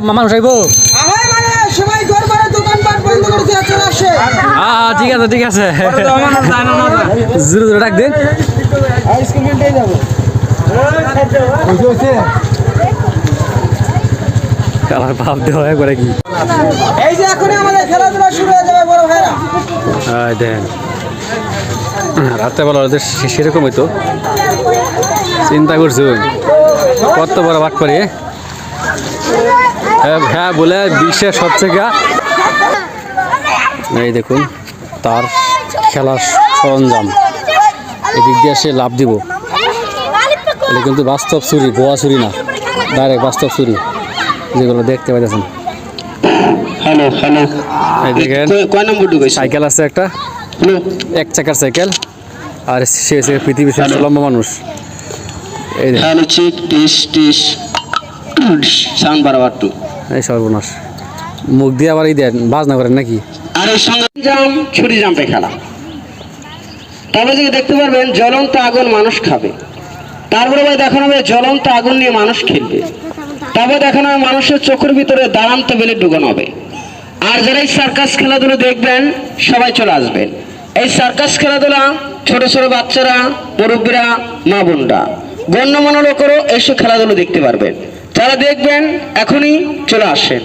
মানুষ আইবো সবাই দরবারে দোকানপাট বন্ধ করেছে চলে আসে। ঠিক আছে ঠিক আছে জোরে জোরে ডাক দিন আইসক্রিমটাই যাবো কালার ভাব দেওয়া করে কি এই যে এখন আমাদের খেলাধুলা শুরু হয়ে যাবে বড় ভাইরা। দেন রাত্রেবেলা ওদের সেরকম হইতো চিন্তা করছো কত বড় বাট পারি হ্যাঁ বলে বিশ্বের সবথেকে এই দেখুন তার খেলার সরঞ্জাম এদিক দিয়ে সে লাভ দিব এটা কিন্তু বাস্তব চুরি বোয়া চুরি না ডাইরেক্ট বাস্তব চুরি যেগুলো দেখতে পাইতেছেন হ্যালো হ্যালো এই দেখেন কয় নম্বর ঢুকেছে সাইকেল আছে একটা এক চাকার সাইকেল আর সে পৃথিবীর সবচেয়ে লম্বা মানুষ এই দেখেন হ্যালো চেক টিস সাউন্ড বাড়াবার টু এই সর্বনাশ মুখ দিয়ে আবার এই দেন বাজনা করেন নাকি আর এর সঙ্গে জাম ছুরি জাম্পে খেলা তবে যদি দেখতে পারবেন জ্বলন্ত আগুন মানুষ খাবে তারপরে ভাই দেখানো হবে জ্বলন্ত আগুন নিয়ে মানুষ খেলবে তবে দেখানো হবে মানুষের চোখের ভিতরে দাঁড়ান্ত বেলে ঢুকানো হবে আর যারা এই সার্কাস খেলাধুলো দেখবেন সবাই চলে আসবেন এই সার্কাস খেলাধুলা ছোট ছোট বাচ্চারা মুরব্বীরা মা বোনরা গণ্যমান্য লোকেরও এইসব খেলাধুলো দেখতে পারবেন যারা দেখবেন এখনই চলে আসেন।